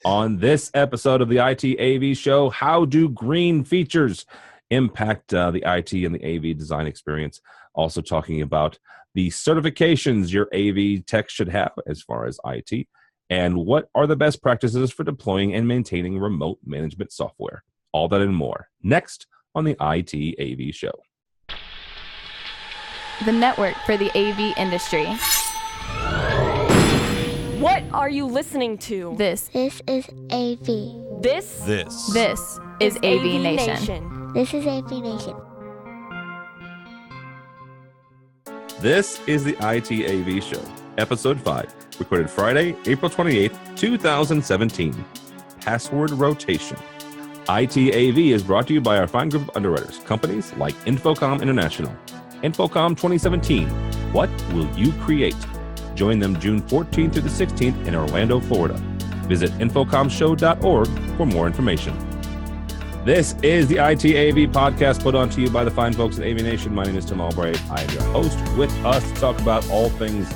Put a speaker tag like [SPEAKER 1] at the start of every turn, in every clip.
[SPEAKER 1] On this episode of the IT AV show, how do green features impact the IT and the AV design experience? Also talking about the certifications your AV tech should have as far as IT, and what are the best practices for deploying and maintaining remote management software. All that and more next on the IT AV show.
[SPEAKER 2] The network for the AV industry.
[SPEAKER 3] What are you listening to?
[SPEAKER 2] This
[SPEAKER 4] is AV.
[SPEAKER 3] This
[SPEAKER 2] is AVNation.
[SPEAKER 4] This is AVNation.
[SPEAKER 1] This is the IT AV show, episode 5, recorded Friday, April 28th, 2017. Password rotation. IT AV is brought to you by our fine group of underwriters, companies like Infocom International. Infocom 2017. What will you create? Join them June 14th through the 16th in Orlando, Florida. Visit infocomshow.org for more information. This is the IT AV podcast put on to you by the fine folks at AVNation. My name is Tim Albright. I am your host. With us to talk about all things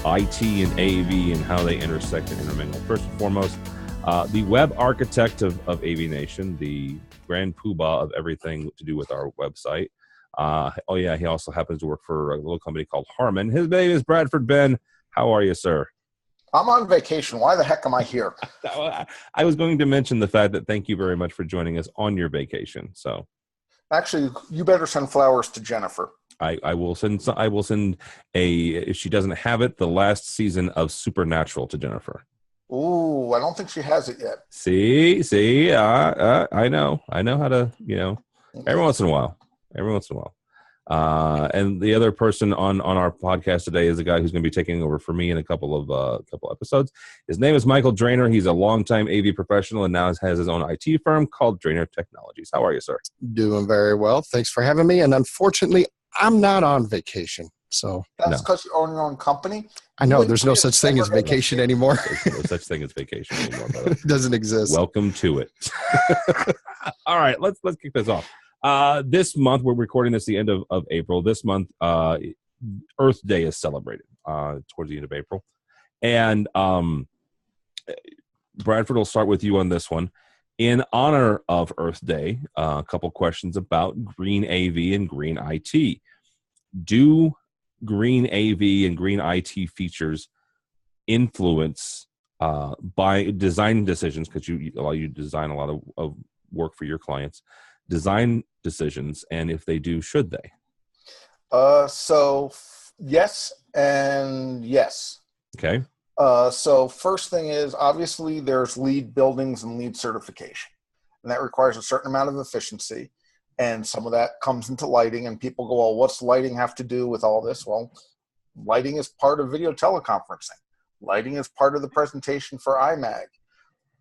[SPEAKER 1] IT and AV and how they intersect and intermingle. First and foremost, the web architect of AVNation, the grand poobah of everything to do with our website. He also happens to work for a little company called Harman. His name is Bradford Ben. How are you, sir?
[SPEAKER 5] I'm on vacation. Why the heck am I here?
[SPEAKER 1] I was going to mention the fact that thank you very much for joining us on your vacation. So,
[SPEAKER 5] actually, you better send flowers to Jennifer.
[SPEAKER 1] I will send. I will send if she doesn't have it, the last season of Supernatural to Jennifer.
[SPEAKER 5] Ooh, I don't think she has it yet.
[SPEAKER 1] See, I know how to, every once in a while. And the other person on our podcast today is a guy who's going to be taking over for me in a couple episodes. His name is Michael Drainer. He's a longtime AV professional and now has his own IT firm called Drainer Technologies. How are you, sir?
[SPEAKER 6] Doing very well. Thanks for having me. And unfortunately, I'm not on vacation. So
[SPEAKER 5] that's because you own your own company.
[SPEAKER 6] I know there's no such thing as vacation anymore.
[SPEAKER 1] There's no such thing as vacation anymore.
[SPEAKER 6] It doesn't exist.
[SPEAKER 1] Welcome to it. All right, let's kick this off. This month, we're recording this the end of April. This month, Earth Day is celebrated towards the end of April. And Bradford, will start with you on this one. In honor of Earth Day, a couple questions about green AV and green IT. Do green AV and green IT features influence by design decisions, because you design a lot of work for your clients, design decisions, and if they do, should they?
[SPEAKER 5] So yes and yes.
[SPEAKER 1] Okay.
[SPEAKER 5] So first thing is, obviously there's LEED buildings and LEED certification, and that requires a certain amount of efficiency, and some of that comes into lighting, and people go, well, what's lighting have to do with all this? Well, lighting is part of video teleconferencing. Lighting is part of the presentation for IMAG.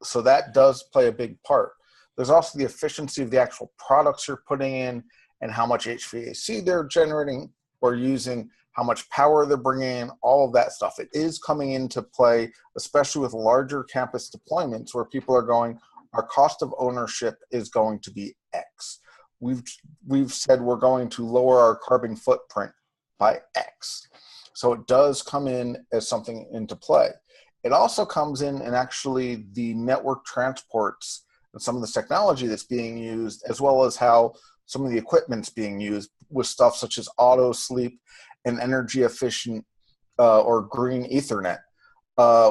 [SPEAKER 5] So that does play a big part. There's also the efficiency of the actual products you're putting in and how much HVAC they're generating or using, how much power they're bringing in, all of that stuff. It is coming into play, especially with larger campus deployments where people are going, our cost of ownership is going to be X. We've said we're going to lower our carbon footprint by X. So it does come in as something into play. It also comes in and actually the network transports and some of the technology that's being used, as well as how some of the equipment's being used with stuff such as auto sleep and energy efficient or green Ethernet,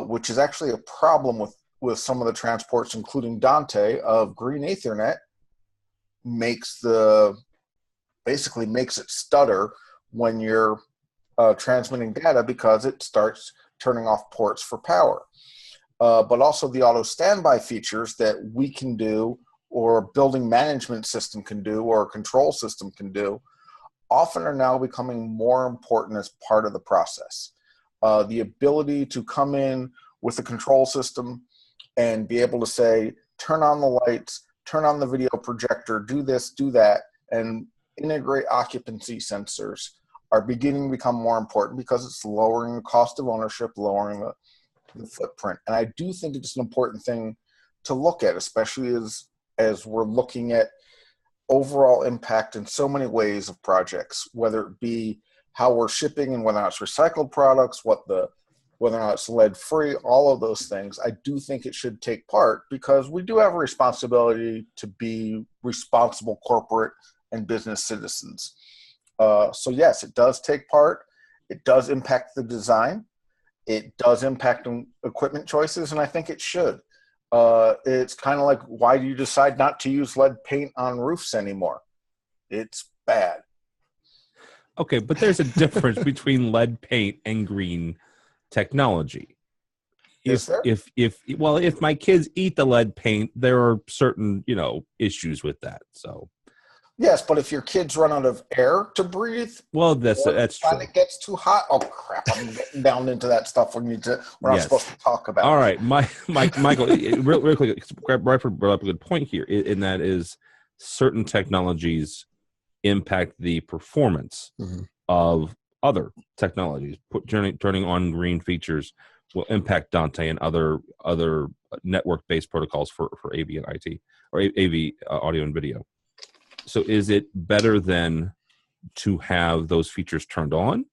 [SPEAKER 5] which is actually a problem with some of the transports, including Dante, of green Ethernet basically makes it stutter when you're transmitting data because it starts turning off ports for power. But also the auto standby features that we can do, or building management system can do, or a control system can do, often are now becoming more important as part of the process. The ability to come in with a control system and be able to say, turn on the lights, turn on the video projector, do this, do that, and integrate occupancy sensors are beginning to become more important because it's lowering the cost of ownership, lowering the footprint. And I do think it's an important thing to look at, especially as we're looking at overall impact in so many ways of projects, whether it be how we're shipping and whether it's recycled products, what the whether or not it's lead free, all of those things, I do think it should take part because we do have a responsibility to be responsible corporate and business citizens. So yes, it does take part. It does impact the design. It does impact equipment choices, and I think it should. It's kind of like, why do you decide not to use lead paint on roofs anymore? It's bad.
[SPEAKER 1] Okay, but there's a difference between lead paint and green technology.
[SPEAKER 5] Is there?
[SPEAKER 1] If my kids eat the lead paint, there are certain, issues with that. So
[SPEAKER 5] yes, but if your kids run out of air to breathe,
[SPEAKER 1] well, that's true.
[SPEAKER 5] It gets too hot. Oh crap! I'm getting down into that stuff we're not supposed to talk about.
[SPEAKER 1] All right, Michael, real quick, Bradford brought up a good point here, and that is certain technologies impact the performance of other technologies. Turning on green features will impact Dante and other network-based protocols for AV and IT or AV audio and video. So is it better then to have those features turned on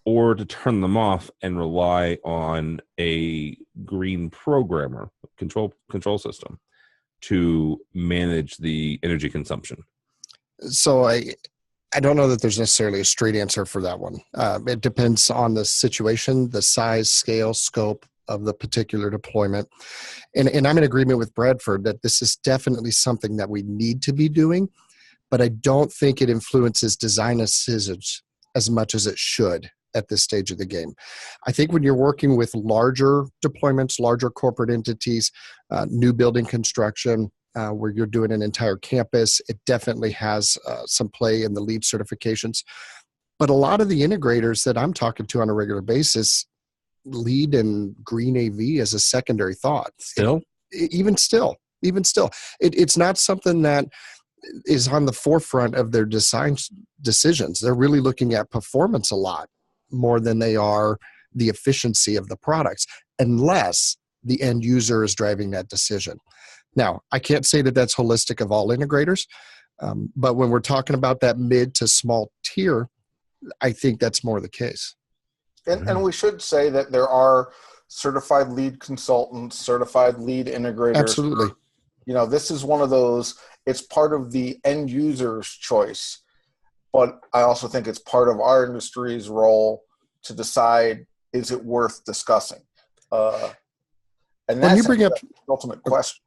[SPEAKER 1] or to turn them off and rely on a green programmer control system to manage the energy consumption?
[SPEAKER 6] So I don't know that there's necessarily a straight answer for that one. It depends on the situation, the size, scale, scope of the particular deployment. And I'm in agreement with Bradford that this is definitely something that we need to be doing, but I don't think it influences design decisions as much as it should at this stage of the game. I think when you're working with larger deployments, larger corporate entities, new building construction, where you're doing an entire campus, it definitely has some play in the LEED certifications. But a lot of the integrators that I'm talking to on a regular basis, LEED and green AV as a secondary thought. Even still, it's not something that is on the forefront of their design decisions. They're really looking at performance a lot more than they are the efficiency of the products, unless the end user is driving that decision. Now, I can't say that that's holistic of all integrators, but when we're talking about that mid to small tier, I think that's more the case.
[SPEAKER 5] And we should say that there are certified lead consultants, certified lead integrators.
[SPEAKER 6] Absolutely.
[SPEAKER 5] This is one of those, it's part of the end user's choice, but I also think it's part of our industry's role to decide, is it worth discussing? And that's the ultimate question.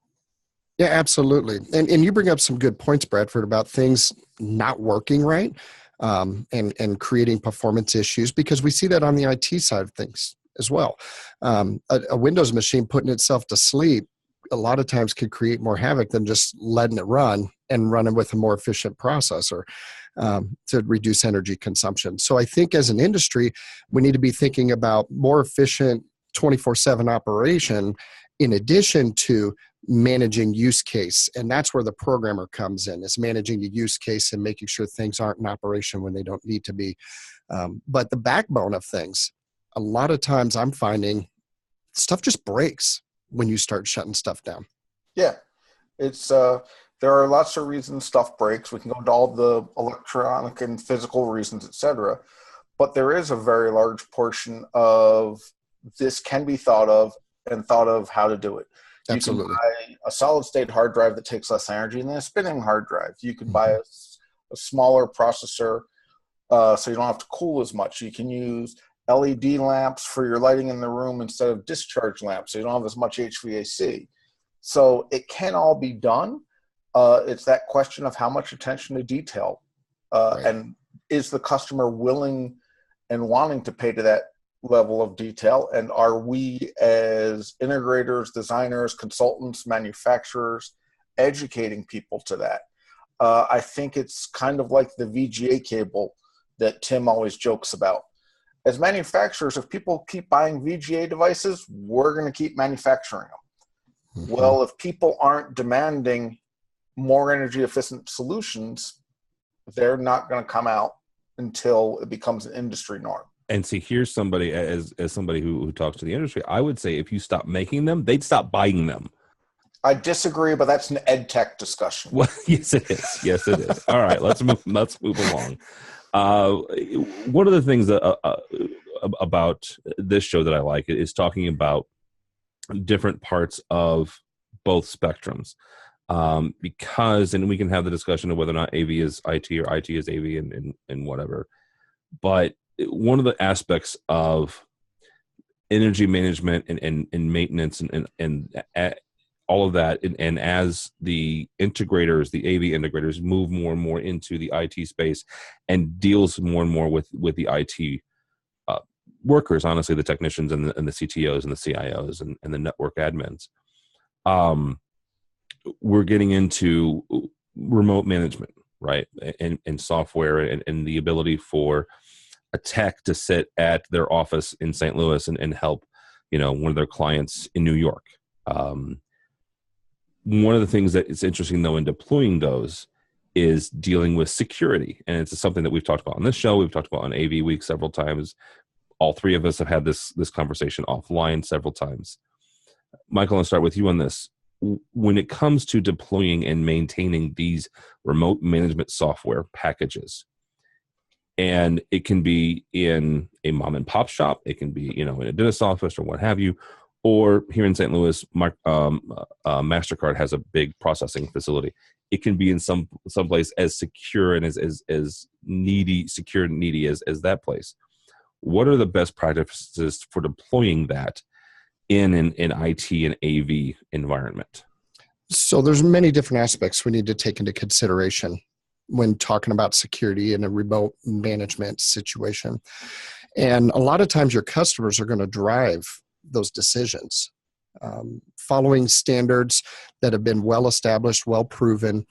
[SPEAKER 6] Yeah, absolutely. And you bring up some good points, Bradford, about things not working right. And creating performance issues, because we see that on the IT side of things as well. A Windows machine putting itself to sleep a lot of times could create more havoc than just letting it run and running with a more efficient processor to reduce energy consumption. So I think as an industry, we need to be thinking about more efficient 24/7 operation in addition to managing use case. And that's where the programmer comes in, is managing the use case and making sure things aren't in operation when they don't need to be. But the backbone of things, a lot of times I'm finding stuff just breaks when you start shutting stuff down.
[SPEAKER 5] Yeah, it's there are lots of reasons stuff breaks. We can go into all the electronic and physical reasons, etc. But there is a very large portion of this can be thought of how to do it.
[SPEAKER 6] Absolutely.
[SPEAKER 5] You can buy a solid state hard drive that takes less energy than a spinning hard drive. You can buy a smaller processor so you don't have to cool as much. You can use LED lamps for your lighting in the room instead of discharge lamps, so you don't have as much HVAC. So it can all be done. It's that question of how much attention to detail and is the customer willing and wanting to pay to that level of detail, and are we as integrators, designers, consultants, manufacturers educating people to that? I think it's kind of like the VGA cable that Tim always jokes about. As manufacturers, if people keep buying VGA devices, we're going to keep manufacturing them. Well, if people aren't demanding more energy efficient solutions, they're not going to come out until it becomes an industry norm.
[SPEAKER 1] And see, here's somebody, as somebody who talks to the industry, I would say if you stop making them, they'd stop buying them.
[SPEAKER 5] I disagree, but that's an ed tech discussion.
[SPEAKER 1] Well, yes, it is. Yes, it is. All right, let's move along. One of the things that about this show that I like is talking about different parts of both spectrums. Because, and we can have the discussion of whether or not AV is IT or IT is AV and whatever. But one of the aspects of energy management and maintenance and all of that, and as the integrators, the AV integrators move more and more into the IT space and deals more and more with the IT workers, honestly, the technicians and the CTOs and the CIOs and the network admins, we're getting into remote management, right? And software and the ability for a tech to sit at their office in St. Louis and help, one of their clients in New York. One of the things that is interesting, though, in deploying those is dealing with security. And it's something that we've talked about on this show. We've talked about on AV Week several times. All three of us have had this conversation offline several times. Michael, I'll start with you on this. When it comes to deploying and maintaining these remote management software packages, and it can be in a mom and pop shop, it can be, in a dentist office or what have you, or here in St. Louis, MasterCard has a big processing facility. It can be in some place as secure and as needy as that place. What are the best practices for deploying that in an IT and AV environment?
[SPEAKER 6] So there's many different aspects we need to take into consideration when talking about security in a remote management situation. And a lot of times your customers are going to drive those decisions. Following standards that have been well established, well proven,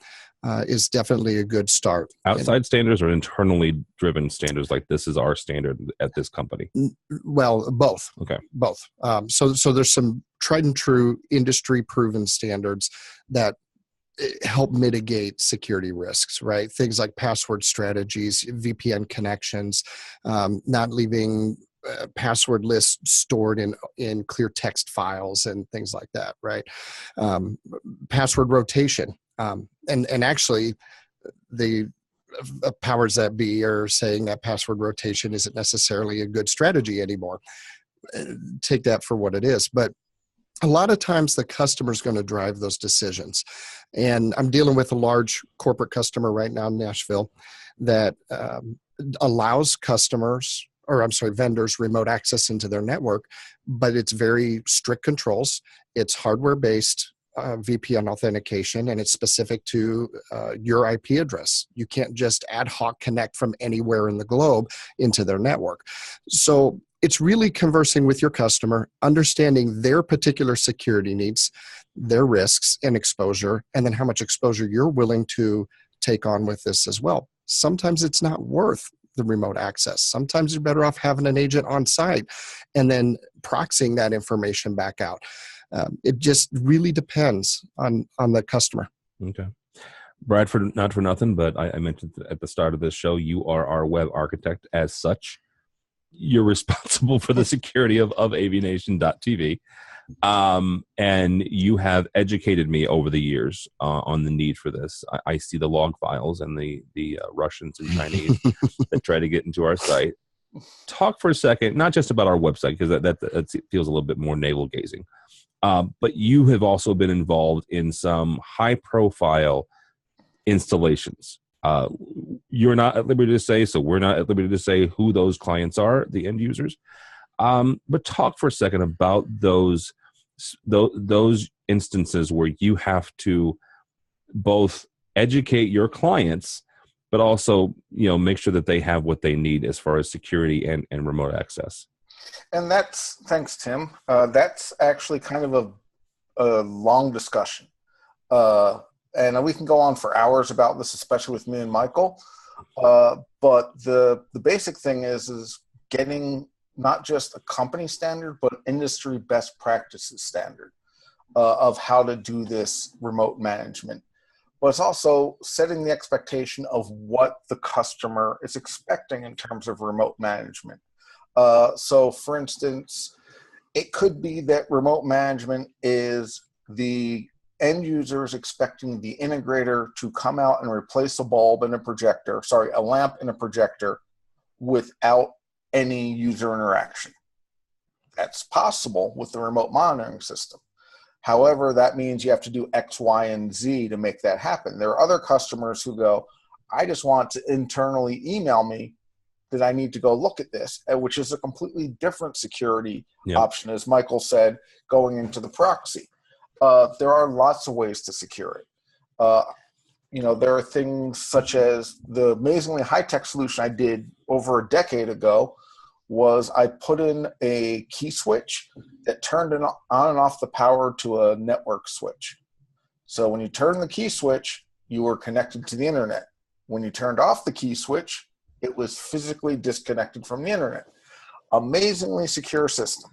[SPEAKER 6] is definitely a good start.
[SPEAKER 1] Outside standards or internally driven standards, like this is our standard at this company?
[SPEAKER 6] Well, both.
[SPEAKER 1] Okay.
[SPEAKER 6] Both. So there's some tried and true industry proven standards that help mitigate security risks, right? Things like password strategies, VPN connections, not leaving password lists stored in clear text files and things like that, right? Password rotation. And actually, the powers that be are saying that password rotation isn't necessarily a good strategy anymore. Take that for what it is. But a lot of times the customer is going to drive those decisions. And I'm dealing with a large corporate customer right now in Nashville that allows vendors remote access into their network, but it's very strict controls. It's hardware-based VPN authentication, and it's specific to your IP address. You can't just ad hoc connect from anywhere in the globe into their network. So it's really conversing with your customer, understanding their particular security needs, their risks and exposure, and then how much exposure you're willing to take on with this as well. Sometimes it's not worth the remote access. Sometimes you're better off having an agent on site and then proxying that information back out. It just really depends on the customer.
[SPEAKER 1] Okay. Bradford, not for nothing, but I mentioned at the start of this show, you are our web architect. As such, you're responsible for the security of AVNation.tv. And you have educated me over the years on the need for this. I see the log files and the Russians and Chinese that try to get into our site. Talk for a second, not just about our website, because that feels a little bit more navel gazing. But you have also been involved in some high-profile installations. You're not at liberty to say, so we're not at liberty to say who those clients are, the end users. But talk for a second about those instances where you have to both educate your clients, but also make sure that they have what they need as far as security and remote access.
[SPEAKER 5] And thanks, Tim. That's actually kind of a long discussion. And we can go on for hours about this, especially with me and Michael. But the basic thing is getting not just a company standard, but industry best practices standard of how to do this remote management. But it's also setting the expectation of what the customer is expecting in terms of remote management. So, for instance, it could be that remote management is the end user is expecting the integrator to come out and replace a lamp in a projector without any user interaction. That's possible with the remote monitoring system. However, that means you have to do X, Y, and Z to make that happen. There are other customers who go, I just want to internally email me that I need to go look at this, which is a completely different security option, as Michael said, going into the proxy. There are lots of ways to secure it. There are things such as the amazingly high-tech solution I did over a decade ago was I put in a key switch that turned on and off the power to a network switch. So when you turn the key switch, you were connected to the internet. When you turned off the key switch, it was physically disconnected from the internet. Amazingly secure system,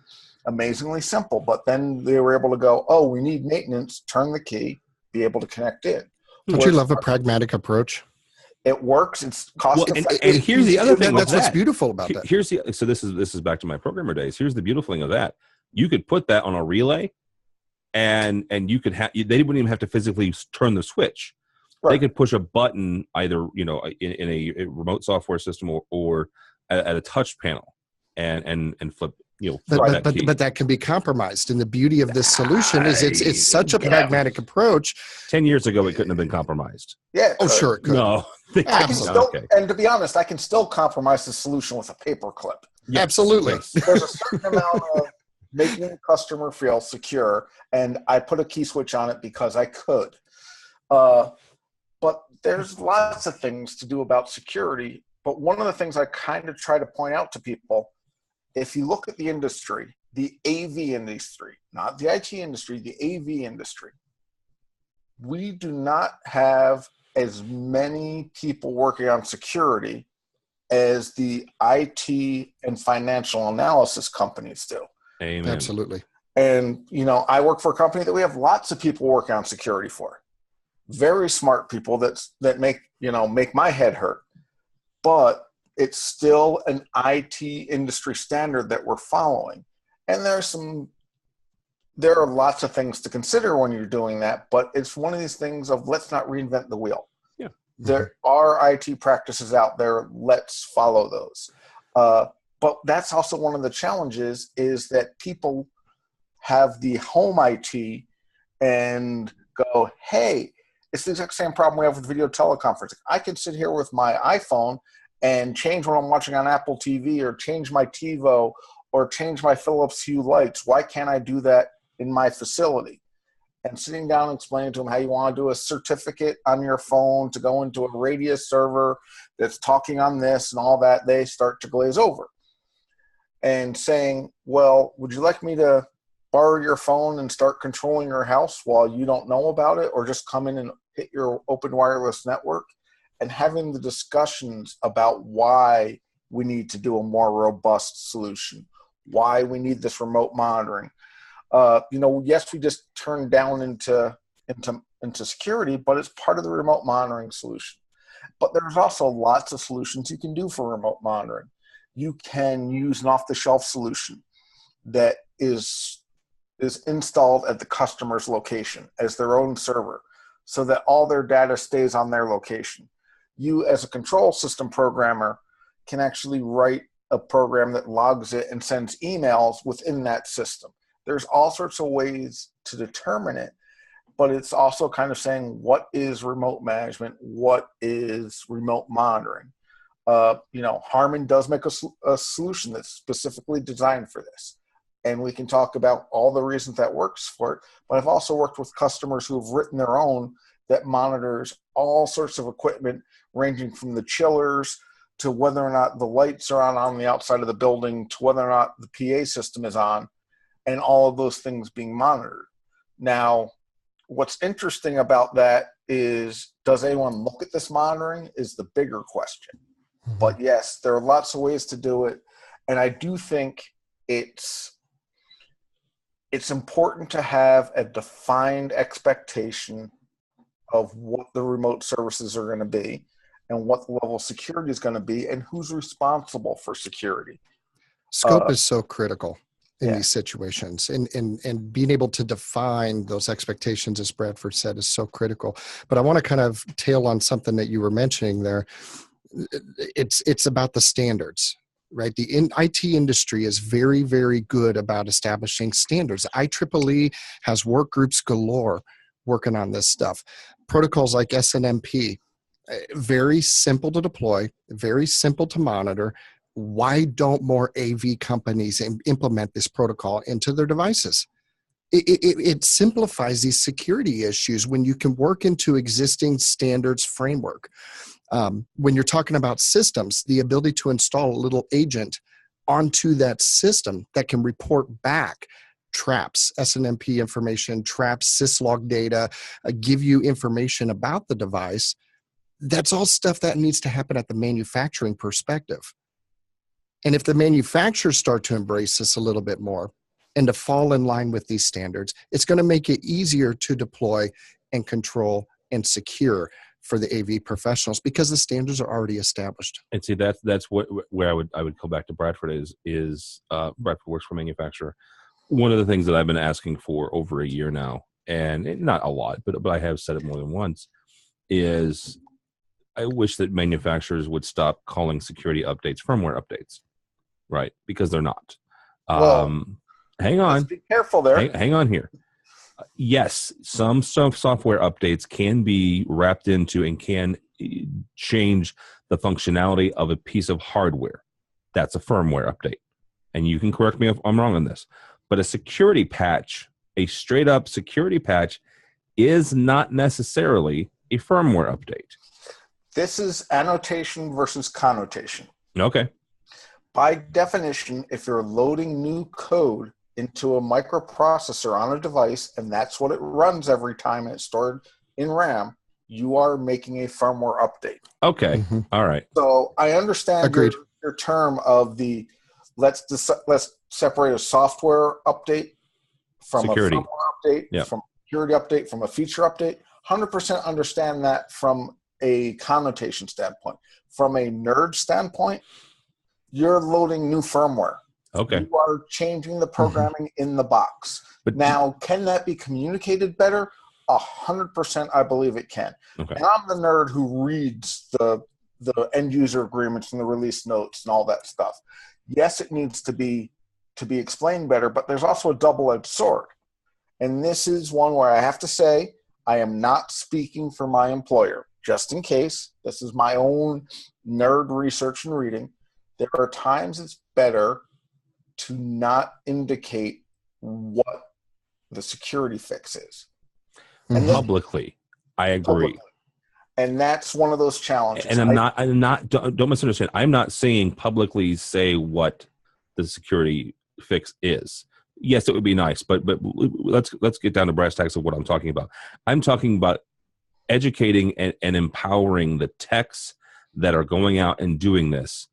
[SPEAKER 5] amazingly simple, but then they were able to go, oh, we need maintenance, turn the key, be able to connect in.
[SPEAKER 6] Don't you love a pragmatic approach?
[SPEAKER 5] It works. It's cost effective.
[SPEAKER 1] And here's the other thing.
[SPEAKER 6] That's what's beautiful about that.
[SPEAKER 1] So this is back to my programmer days. Here's the beautiful thing of that. You could put that on a relay, and you could they wouldn't even have to physically turn the switch. Right. They could push a button either in a remote software system or at a touch panel and flip.
[SPEAKER 6] But that can be compromised. And the beauty of this solution is it's such a pragmatic approach.
[SPEAKER 1] 10 years ago, it couldn't have been compromised.
[SPEAKER 5] Yeah.
[SPEAKER 6] Sure it could.
[SPEAKER 1] No.
[SPEAKER 5] And to be honest, I can still compromise the solution with a paper clip.
[SPEAKER 6] Yes. Absolutely.
[SPEAKER 5] There's a certain amount of making the customer feel secure, and I put a key switch on it because I could. But there's lots of things to do about security. But one of the things I kind of try to point out to people, if you look at the industry, the AV industry, not the IT industry, the AV industry, we do not have as many people working on security as the IT and financial analysis companies do.
[SPEAKER 1] Amen.
[SPEAKER 6] Absolutely.
[SPEAKER 5] And, I work for a company that we have lots of people working on security for. Very smart people that make my head hurt. But it's still an IT industry standard that we're following. And there are lots of things to consider when you're doing that, but it's one of these things of let's not reinvent the wheel.
[SPEAKER 1] Yeah.
[SPEAKER 5] There are IT practices out there. Let's follow those. But that's also one of the challenges is that people have the home IT and go, hey, it's the exact same problem we have with video teleconferencing. I can sit here with my iPhone and change what I'm watching on Apple TV or change my TiVo or change my Philips Hue lights. Why can't I do that in my facility? And sitting down and explaining to them how you want to do a certificate on your phone to go into a Radius server that's talking on this and all that, they start to glaze over. And saying, well, would you like me to borrow your phone and start controlling your house while you don't know about it, or just come in and hit your open wireless network? And having the discussions about why we need to do a more robust solution, why we need this remote monitoring. Yes, we just turned down into security, but it's part of the remote monitoring solution. But there's also lots of solutions you can do for remote monitoring. You can use an off-the-shelf solution that is installed at the customer's location as their own server so that all their data stays on their location. You, as a control system programmer, can actually write a program that logs it and sends emails within that system. There's all sorts of ways to determine it, but it's also kind of saying what is remote management, what is remote monitoring. Harman does make a solution that's specifically designed for this. And we can talk about all the reasons that works for it, but I've also worked with customers who have written their own that monitors all sorts of equipment, ranging from the chillers to whether or not the lights are on the outside of the building, to whether or not the PA system is on, and all of those things being monitored. Now, what's interesting about that is, does anyone look at this monitoring is the bigger question. Mm-hmm. But yes, there are lots of ways to do it. And I do think it's important to have a defined expectation of what the remote services are going to be and what the level of security is going to be and who's responsible for security.
[SPEAKER 6] Scope is so critical in these situations, and being able to define those expectations, as Bradford said, is so critical. But I want to kind of tail on something that you were mentioning there. It's about the standards. right? The IT industry is very, very good about establishing standards. IEEE has work groups galore working on this stuff. Protocols like SNMP, very simple to deploy, very simple to monitor. Why don't more AV companies implement this protocol into their devices? It simplifies these security issues when you can work into existing standards framework. When you're talking about systems, the ability to install a little agent onto that system that can report back traps, SNMP information, traps, syslog data, give you information about the device. That's all stuff that needs to happen at the manufacturing perspective. And if the manufacturers start to embrace this a little bit more and to fall in line with these standards, it's going to make it easier to deploy and control and secure for the AV professionals because the standards are already established.
[SPEAKER 1] And see, that's where I would go back to Bradford is Bradford works for a manufacturer. One of the things that I've been asking for over a year now, and not a lot, but I have said it more than once, is I wish that manufacturers would stop calling security updates firmware updates, right? Because they're not. Hang on.
[SPEAKER 5] Let's be careful there.
[SPEAKER 1] Hang on here. Yes, some software updates can be wrapped into and can change the functionality of a piece of hardware. That's a firmware update. And you can correct me if I'm wrong on this. But a security patch, a straight up security patch, is not necessarily a firmware update.
[SPEAKER 5] This is annotation versus connotation.
[SPEAKER 1] Okay.
[SPEAKER 5] By definition, if you're loading new code into a microprocessor on a device, and that's what it runs every time it's stored in RAM, you are making a firmware update.
[SPEAKER 1] Okay. Mm-hmm. All right.
[SPEAKER 5] So I understand your term of the let's separate a software update from
[SPEAKER 1] security.
[SPEAKER 5] A firmware update, from a security update, from a feature update. 100% understand that from a connotation standpoint. From a nerd standpoint, you're loading new firmware.
[SPEAKER 1] Okay.
[SPEAKER 5] You are changing the programming in the box. But now, can that be communicated better? 100% I believe it can.
[SPEAKER 1] Okay.
[SPEAKER 5] And I'm the nerd who reads the end user agreements and the release notes and all that stuff. Yes, it needs to be explained better, but there's also a double-edged sword. And this is one where I have to say I am not speaking for my employer. Just in case, this is my own nerd research and reading. There are times it's better to not indicate what the security fix is.
[SPEAKER 1] And publicly, I agree. Publicly.
[SPEAKER 5] And that's one of those challenges.
[SPEAKER 1] And don't misunderstand. I'm not saying publicly say what the security fix is. Yes, it would be nice, but let's get down to brass tacks of what I'm talking about. I'm talking about educating and empowering the techs that are going out and doing this,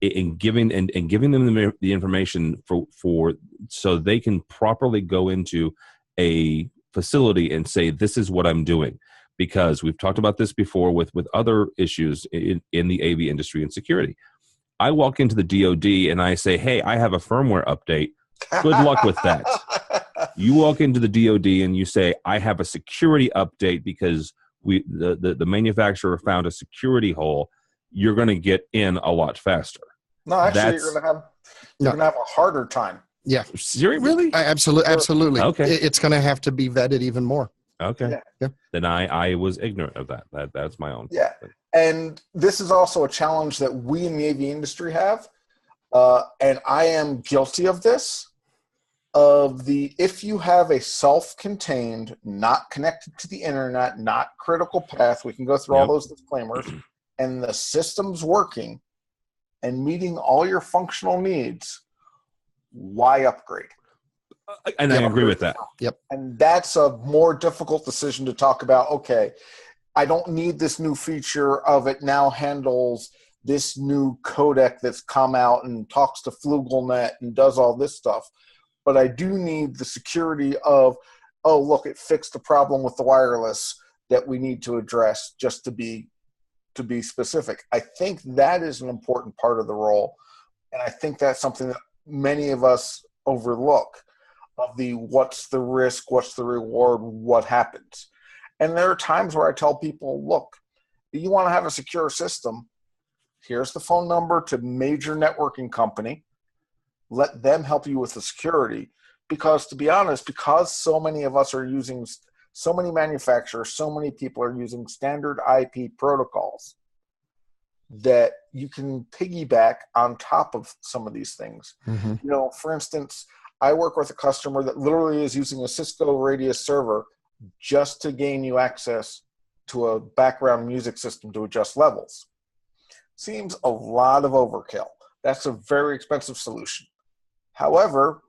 [SPEAKER 1] and giving them the information for so they can properly go into a facility and say, this is what I'm doing. Because we've talked about this before with other issues in the AV industry and security. I walk into the DoD and I say, hey, I have a firmware update. Good luck with that. You walk into the DoD and you say, I have a security update because the manufacturer found a security hole. You're going to get in a lot faster.
[SPEAKER 5] No, actually, you're going to have a harder time.
[SPEAKER 6] Yeah.
[SPEAKER 1] Seriously? Really?
[SPEAKER 6] Absolutely.
[SPEAKER 1] Okay.
[SPEAKER 6] It's going to have to be vetted even more.
[SPEAKER 1] Okay. Yeah. Then I was ignorant of that. That's my own.
[SPEAKER 5] Yeah. And this is also a challenge that we in the AV industry have. And I am guilty of this. If you have a self-contained, not connected to the internet, not critical path, we can go through all those disclaimers, and the system's working and meeting all your functional needs, why upgrade?
[SPEAKER 1] And I agree with that.
[SPEAKER 6] Yep.
[SPEAKER 5] And that's a more difficult decision to talk about. Okay, I don't need this new feature of it now handles this new codec that's come out and talks to FlugelNet and does all this stuff. But I do need the security of, oh, look, it fixed the problem with the wireless that we need to address, just to be specific. I think that is an important part of the role. And I think that's something that many of us overlook, of the what's the risk, what's the reward, what happens. And there are times where I tell people, look, you want to have a secure system, Here's the phone number to major networking company. Let them help you with the security. Because to be honest, because so many of us are using, so many manufacturers, so many people are using standard IP protocols, that you can piggyback on top of some of these things.
[SPEAKER 6] Mm-hmm.
[SPEAKER 5] You know, for instance, I work with a customer that literally is using a Cisco Radius server just to gain you access to a background music system to adjust levels. Seems a lot of overkill. That's a very expensive solution. However,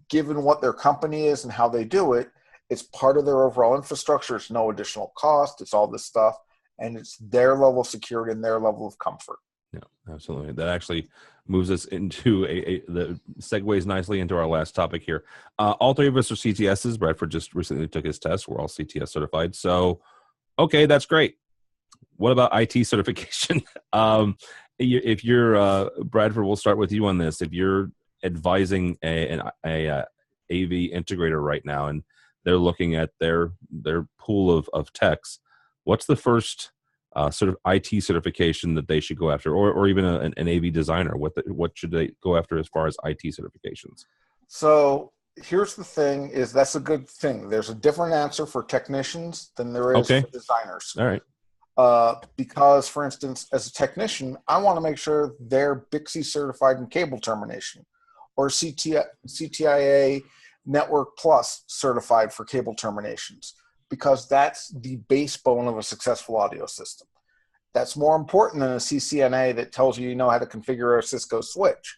[SPEAKER 5] given what their company is and how they do it, it's part of their overall infrastructure. It's no additional cost. It's all this stuff. And it's their level of security and their level of comfort.
[SPEAKER 1] Yeah, absolutely. That actually moves us into the segues nicely into our last topic here. All three of us are CTSs. Bradford just recently took his test. We're all CTS certified. So, okay, that's great. What about IT certification? If you're Bradford, we'll start with you on this. If you're advising an AV integrator right now, and they're looking at their pool of techs, what's the first sort of IT certification that they should go after, or even an AV designer? What should they go after as far as IT certifications?
[SPEAKER 5] So here's the thing: is that's a good thing. There's a different answer for technicians than there is for designers.
[SPEAKER 1] All right.
[SPEAKER 5] Because, for instance, as a technician, I want to make sure they're BICSI certified in cable termination, or CTIA Network Plus certified for cable terminations, because that's the backbone of a successful audio system. That's more important than a CCNA that tells you know how to configure a Cisco switch,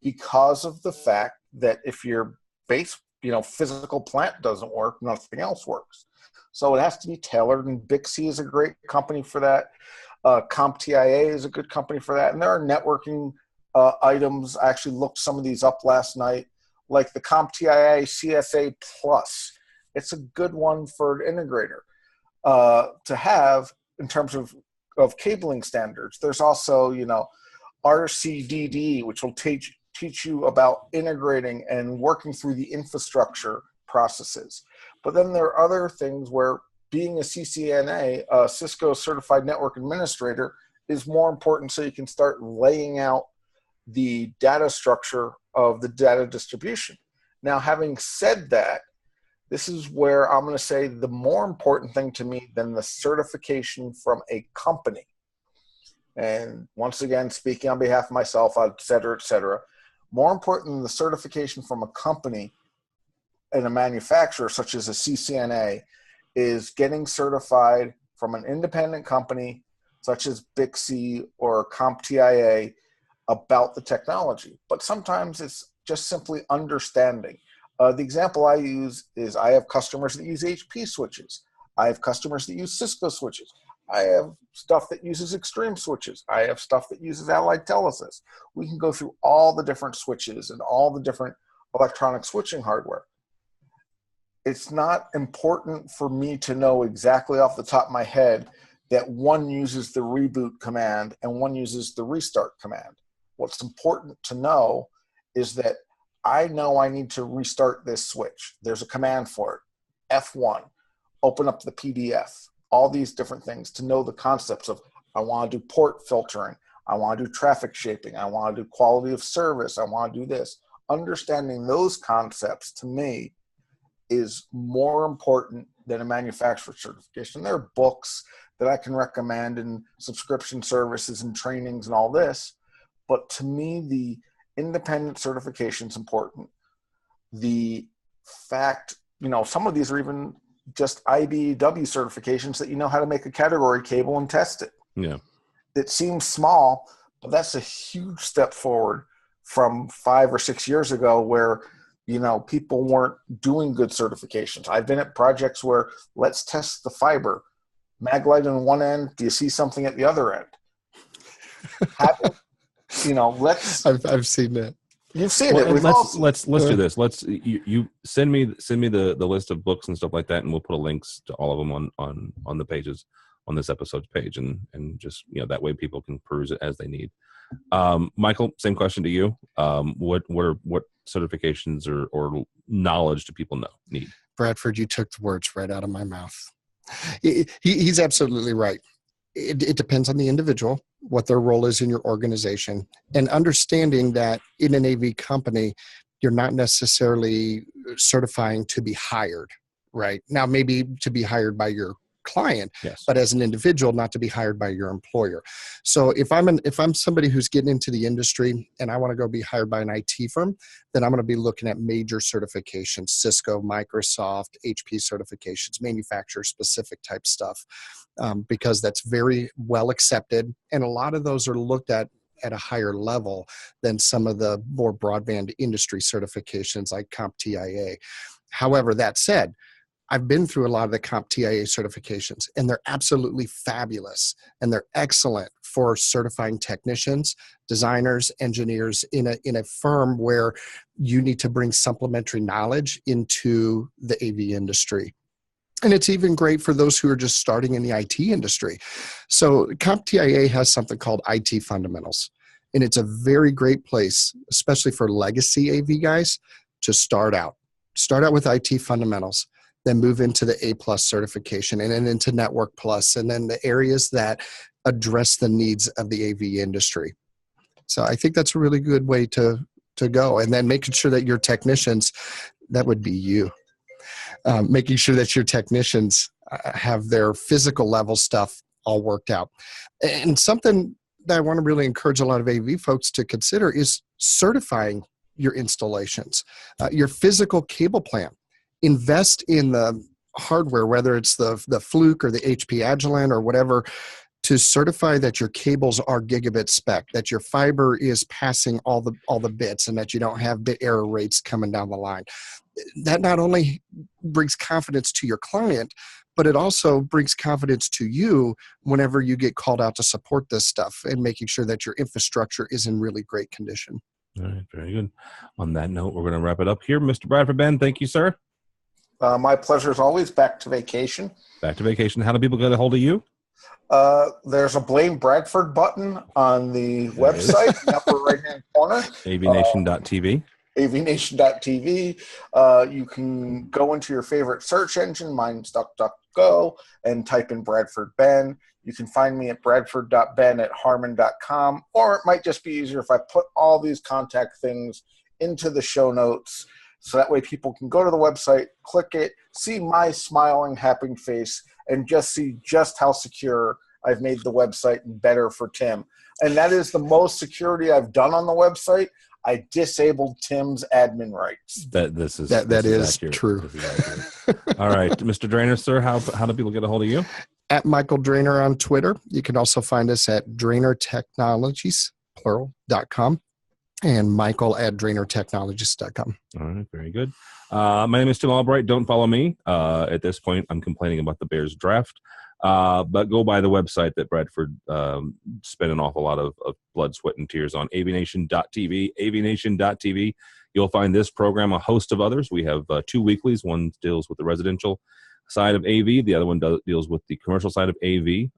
[SPEAKER 5] because of the fact that if your physical plant doesn't work, nothing else works. So it has to be tailored, and BICSI is a great company for that. CompTIA is a good company for that. And there are networking items. I actually looked some of these up last night, like the CompTIA CSA Plus. It's a good one for an integrator to have in terms of cabling standards. There's also, RCDD, which will teach you about integrating and working through the infrastructure processes. But then there are other things where being a CCNA, a Cisco Certified Network Administrator, is more important, so you can start laying out the data structure of the data distribution. Now, having said that, this is where I'm going to say the more important thing to me than the certification from a company. And once again, speaking on behalf of myself, et cetera, more important than the certification from a company and a manufacturer such as a CCNA is getting certified from an independent company such as BICSI or CompTIA about the technology. But sometimes it's just simply understanding. The example I use is I have customers that use HP switches. I have customers that use Cisco switches. I have stuff that uses Extreme switches. I have stuff that uses Allied Telesys. We can go through all the different switches and all the different electronic switching hardware. It's not important for me to know exactly off the top of my head that one uses the reboot command and one uses the restart command. What's important to know is that I know I need to restart this switch. There's a command for it. F1, open up the PDF, all these different things to know the concepts of I want to do port filtering. I want to do traffic shaping. I want to do quality of service. I want to do this. Understanding those concepts to me is more important than a manufacturer certification. There are books that I can recommend and subscription services and trainings and all this. But to me, the independent certification is important. The fact, some of these are even just IBEW certifications that you know how to make a category cable and test it.
[SPEAKER 1] Yeah.
[SPEAKER 5] It seems small, but that's a huge step forward from 5 or 6 years ago where, people weren't doing good certifications. I've been at projects where let's test the fiber. Mag light on one end, do you see something at the other end?
[SPEAKER 6] I've seen that.
[SPEAKER 5] You've seen
[SPEAKER 1] Well,
[SPEAKER 5] it.
[SPEAKER 1] Let's do this. You send me the list of books and stuff like that, and we'll put links to all of them on the pages on this episode's page, and just that way people can peruse it as they need. Michael, same question to you. What certifications or knowledge do people need?
[SPEAKER 6] Bradford, you took the words right out of my mouth. He's absolutely right. it depends on the individual, what their role is in your organization, and understanding that in an AV company, you're not necessarily certifying to be hired, right? Now, maybe to be hired by your client,
[SPEAKER 1] Yes.
[SPEAKER 6] but as an individual, not to be hired by your employer. So if I'm somebody who's getting into the industry and I want to go be hired by an IT firm, then I'm going to be looking at major certifications: Cisco, Microsoft, HP certifications, manufacturer specific type stuff, because that's very well accepted, and a lot of those are looked at a higher level than some of the more broadband industry certifications like CompTIA. However, that said, I've been through a lot of the CompTIA certifications, and they're absolutely fabulous, and they're excellent for certifying technicians, designers, engineers in a firm where you need to bring supplementary knowledge into the AV industry. And it's even great for those who are just starting in the IT industry. So CompTIA has something called IT Fundamentals, and it's a very great place, especially for legacy AV guys, to start out. Start out with IT Fundamentals, then move into the A+ certification, and then into Network Plus, and then the areas that address the needs of the AV industry. So I think that's a really good way to go. And then making sure that your technicians, that would be you, making sure that your technicians have their physical level stuff all worked out. And something that I want to really encourage a lot of AV folks to consider is certifying your installations, your physical cable plant. Invest in the hardware, whether it's the Fluke or the HP Agilent or whatever, to certify that your cables are gigabit spec, that your fiber is passing all the bits, and that you don't have bit error rates coming down the line. That not only brings confidence to your client, but it also brings confidence to you whenever you get called out to support this stuff, and making sure that your infrastructure is in really great condition.
[SPEAKER 1] All right, very good. On that note, we're going to wrap it up here. Mr. Bradford Ben, thank you, sir.
[SPEAKER 5] My pleasure as always. Back to vacation.
[SPEAKER 1] Back to vacation. How do people get a hold of you?
[SPEAKER 5] There's a Blame Bradford button on the website in the upper right-hand corner.
[SPEAKER 1] AVNation.tv.
[SPEAKER 5] AVNation.tv. You can go into your favorite search engine, mine's DuckDuckGo, and type in Bradford Ben. You can find me at bradford.ben@harman.com, or it might just be easier if I put all these contact things into the show notes, so that way people can go to the website, click it, see my smiling, happy face, and just see just how secure I've made the website better for Tim. And that is the most security I've done on the website. I disabled Tim's admin rights.
[SPEAKER 1] That is
[SPEAKER 6] true.
[SPEAKER 1] This is accurate. All right, Mr. Drainer, sir, how do people get a hold of you?
[SPEAKER 6] At Michael Drainer on Twitter. You can also find us at drainertechnologies.com. And Michael at drainertechnologies.com.
[SPEAKER 1] All right, very good. My name is Tim Albright. Don't follow me. At this point, I'm complaining about the Bears draft. But go by the website that Bradford spent an awful lot of blood, sweat, and tears on, avnation.tv, avnation.tv. You'll find this program, a host of others. We have 2 weeklies. One deals with the residential side of AV. The other one deals with the commercial side of AV.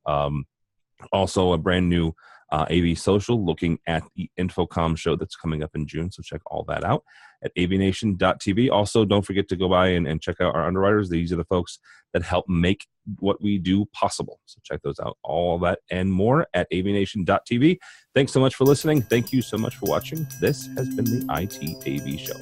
[SPEAKER 1] Also, a brand new AV Social, looking at the Infocom show that's coming up in June. So check all that out at avnation.tv. Also, don't forget to go by and check out our underwriters. These are the folks that help make what we do possible. So check those out. All that and more at avnation.tv. Thanks so much for listening. Thank you so much for watching. This has been the IT AV Show.